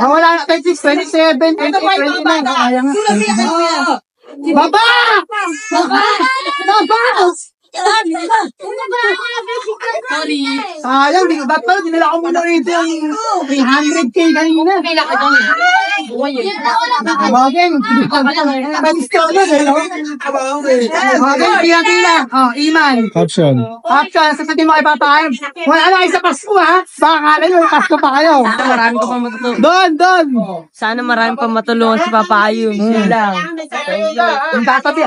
Wala na, 26, 27, 28, 29. Kaya nga. Baba! Baba! Sayang, di ba't pala dinala ko muna rito yung 300k kanina. Bageng, pa-discount na eh, no? Bageng, pila-pila. Oh, Iman. Caption. Action, sasabihin mo kay Papa Im. Wala na kayo sa Pasko, ha? Baka kala nyo, Pasko pa kayo. Marami ko pang matutulungan. Doon. Sana marami pang matulungan si Papa Ayun. Yun lang. Yung tatabi.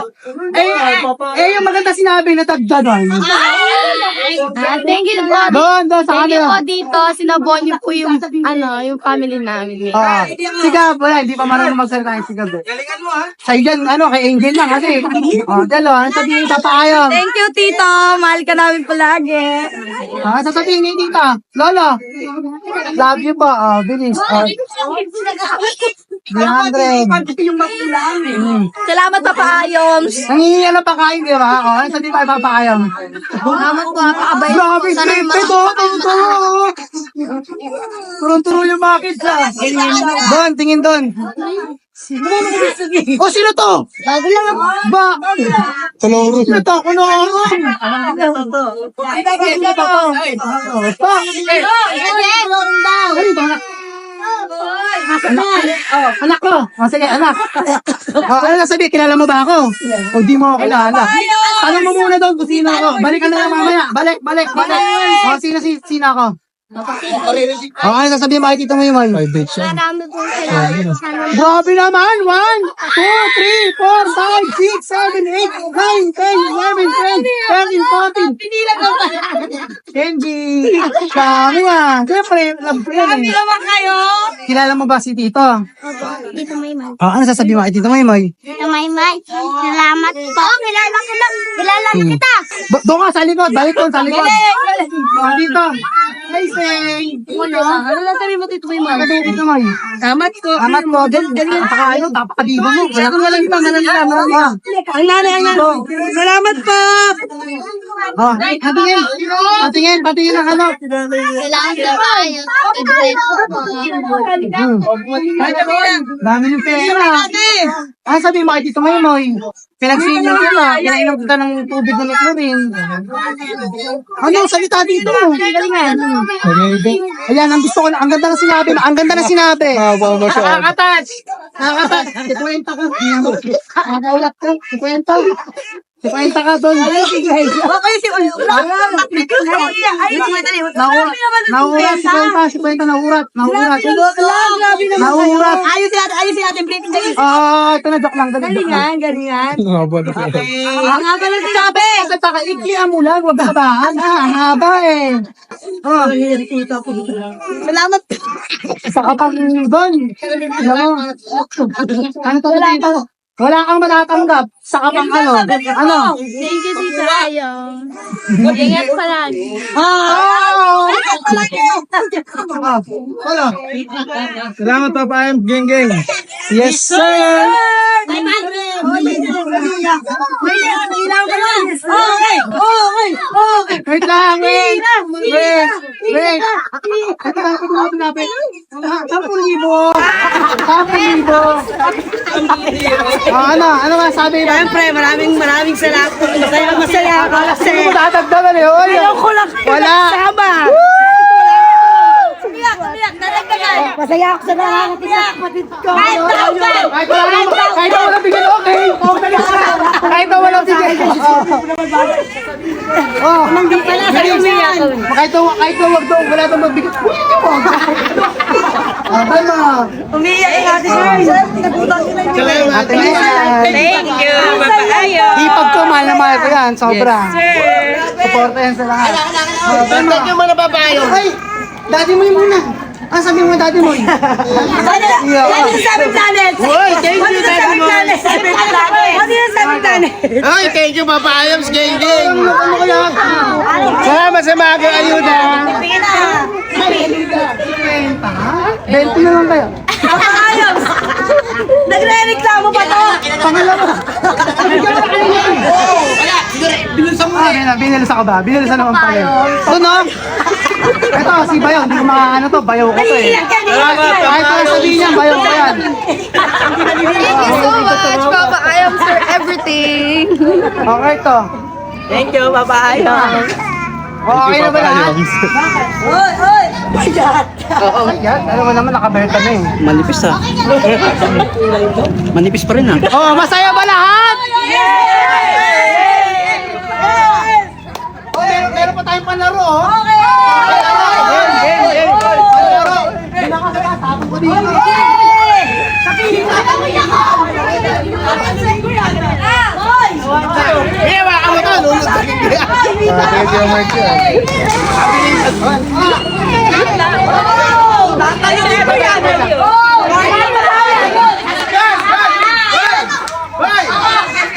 Yung maganda sinabi na tagda doon. Thank you po. Doon, sa Thank you kanila. po dito. Sinabon niyo po yung, yung family namin. Oh, si Gab, wala, hindi pa marunong magsalita yung si Gab. Galingan mo, ha? Sa dyan, kay Angel lang kasi. Oh, dalo, ano sabihin sa payo? Thank you, Tito. Mahal ka namin palagi. Sasabihin ni Tita, Lola, love you po. Oh, bilis. Oh, 300. Salamat, Papa Ayoms. Nangingi na pa kain, di ba? Oh, ano sabihin kay Papa Ayam? Salamat po, napakabait. Grabe, ito. Turun-turo yung mga kids, ha? Doon, tingin doon. Oh, sino to? Bago lang ako. Ba? Sino to? Kuno ako. Anak ko. Oh, sige, anak. Ano nasabi? Kilala mo ba ako? O di mo ako kilala. Tanong mo muna doon kung sino ako. Balik ka na lang mamaya. Balik. O, sino ako? Ano sasabihin mo kay Tito Maymay? Private siya. Marami po sila. Grabe naman! 1, 2, 3, 4, 5, 6, 7, 8, 9, 10, 11, 12, 13, 14. Kenji! Dami nga! Siyempre, love ko yan eh. naman kayo. Kilala mo ba si Tito? Dito may man. Ano sasabihin mo kay Tito Maymay? Dito may man. Salamat po. Kilala ko lang. Kilala kita. Doon ka sa likod, balik doon sa likod. Dito. Hey, Seng! Ano lang sabi mo, Tito Maymay? Ano Tito May? Salamat po. Amat mo, napaka tapakadibo mo. Wala kang walang pa. Ang nanay. Salamat po. Oh, patingin ang ano. Kailangan sa bayo. Dami yung pera. Ah, sabi mo kay Tito Maymay, pinagsinyo kita, pinainom kita ng tubig na rin. Ano, salita dito. Ayan, ang gusto ko na, ang ganda na sinabi. Nakakatouch. Ikwenta ko. Nakaulat ko. Ikwenta ka doon. Okay, si Naurat. Ayusin natin, please. Ito na, joke lang. Galingan. Haba na siya. Ang haba lang sinabi. Iklian mo lang, wag habaan. Ang haba eh. Oh, Salamat. sa kapag doon. Alam mo, ano to dito? Wala kang matatanggap sa kapang ano. Ano? Thank you, Tito Ayo. Ingat palagi. Wala. Salamat Papa M. Geng. Yes, sir. Okay. Wait lang, wait. Wait. Ito lang, ito lang pinapit. 10,000. 10,000. Ano ba sabi? Siyempre, maraming salamat. Masaya ako kasi. Hindi mo tatagdagan eh. Oy. Ayaw ko lang Wala. sama. Umiyak, nadagdagan. Masaya ako sa nakakatid sa kapatid ko. Kahit na wala bigyan, okay. Kahit na wala bigyan. Oh, Hindi pala sa umiyak. kahit na wag doon, wala doon magbigay. Tama. Umiyak yung ate sir. Nagutan nila yun. Ate Lian. Thank you, Babayo. Hipag ko, mahal na mahal ko yan. Sobra. Suporta yan sa lahat. Thank you mga babayo. Ay, daddy mo yung muna. Sabi mo daddy mo. Yan yung sabi planet. Uy, thank you, Daddy Moy. Ano yung sabi planet? Ay, thank you babayos, geng. Ano ko yan? Salamat sa mga ayuda. Tingin na. 20 na lang kayo. Ayos. Nagre-reklamo pa to. Pangalawa. Binilisa ko ba? Binilisa naman pala. Ito no? Ito, si Bayo. Hindi ko ano to. Bayo ko to eh. Kahit na sabihin niya, Bayo ko yan. Thank you so much, Papa. I am sir everything. Okay to. Thank you, Babayo. Okay na ba lahat? Oy. Yan, alam mo naman, nakaberta na eh. Manipis ah. Manipis pa rin ah. Oh, masaya ba lahat? Oh, meron pa tayong panlaro oh. Panlaro. Pinakasasabog ko dito. Ewa, ako to. Lulot sa kanya. Thank you, Mark.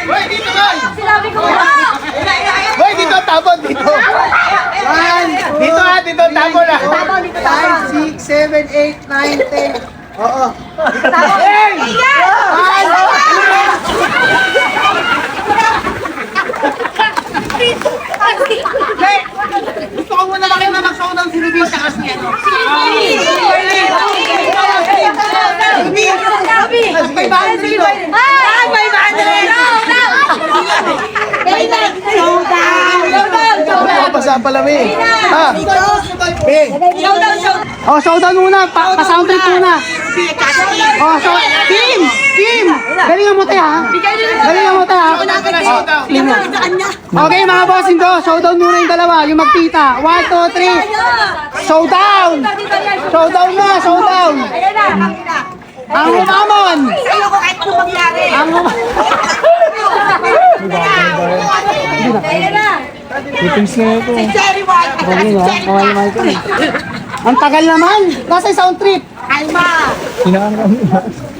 Hoy, dito boy. Hoy, dito tabon dito. Dito ha, dito tabon na. 5, 6, 7, 8, 9, 10. Oo. Gusto ko muna lang na mag-showdown si Ruby sa kasi ano. Pasa pala mi. Ha? Oh, showdown muna. Pa-sound trip muna. Oh, so, Kim! Galingan mo tayo ha. Galingan mo tayo ha. Okay mga bossing ko, showdown muna yung dalawa, yung magtita. 1, 2, 3. Showdown! Showdown na, showdown! Ang umamon! Ayoko kahit ano mangyari. Ang Ayan na. Items na ito. Si Cherry White. Ang tagal naman! Nasa sound trip! Alma.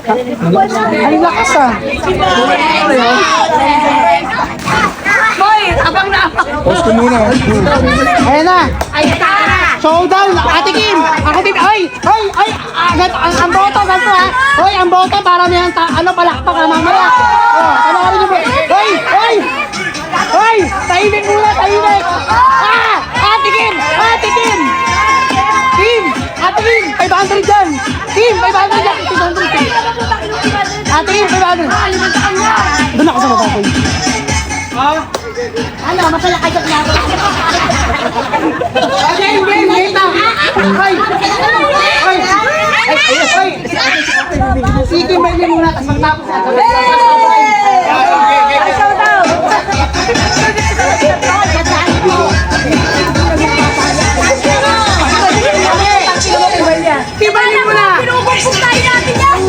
Ang lakas ah! Boy, abang na abang. Pause ko muna. Ayan na! Ay, tara. Showdown! Ate Kim! Ako din! Ay! Ang boto! Ganito ha! Hoy! Ang boto para may palakpak ha mamaya! Oh! Panoorin niyo po! Hoy! Tahimik muna! Tahimik! Ate Kim! Ate Kim! 500 dyan! Kim! 500 dyan! 500! Ate Kim! 500! Doon ako sa mata ko. Ano, masaya kayo na ako. Game na! Si Kim ba yun muna, tapos magtapos yan. Kibalin mo na! Pinubumpong tayo natin yan!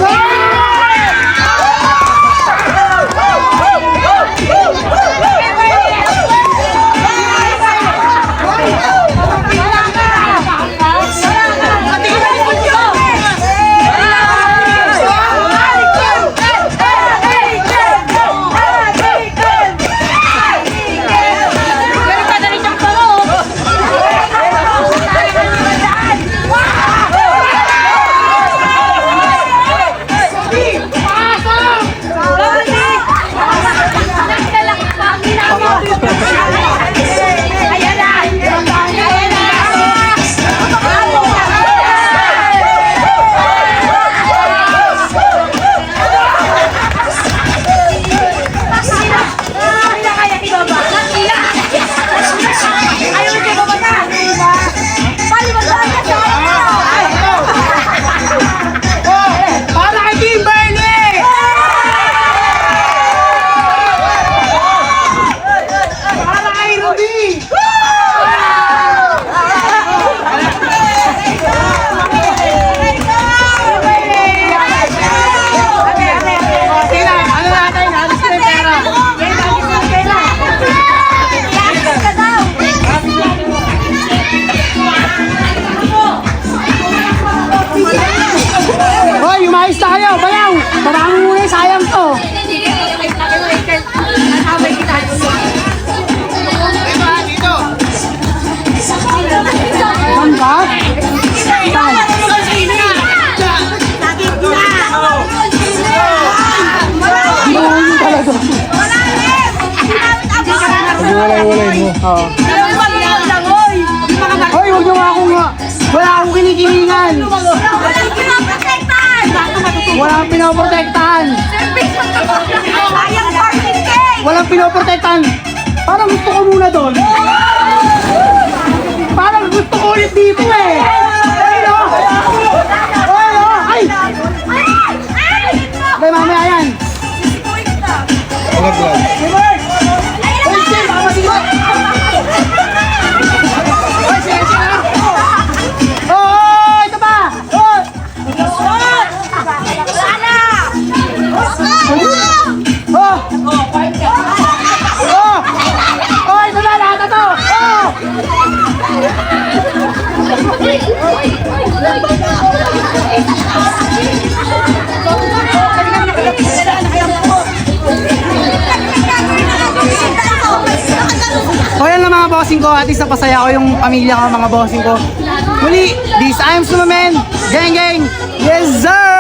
Iwalay-walay mo. Oo. Iwan lang, oy! Hoy, huwag niyo nga akong wala akong kinikilingan. Walang pinaprotektahan! Walang pinoprotektahan. Sayang 14K! Walang pinoprotektahan. Parang gusto ko muna doon. Parang gusto ko ulit dito eh. Ayun o. Ayun o. Ay! Ay, mamaya yan. Alaglag. Ay, Jen, baka matigot. Ay, sige, sige. Oh, ito pa. Oh. Oh. Oh. Oh, ito na lahat na to. Oh. O yan lang mga bossing ko, at least napasaya ko yung pamilya ko, mga bossing ko. Muli, this I am Sumamen, gang gang, yes sir!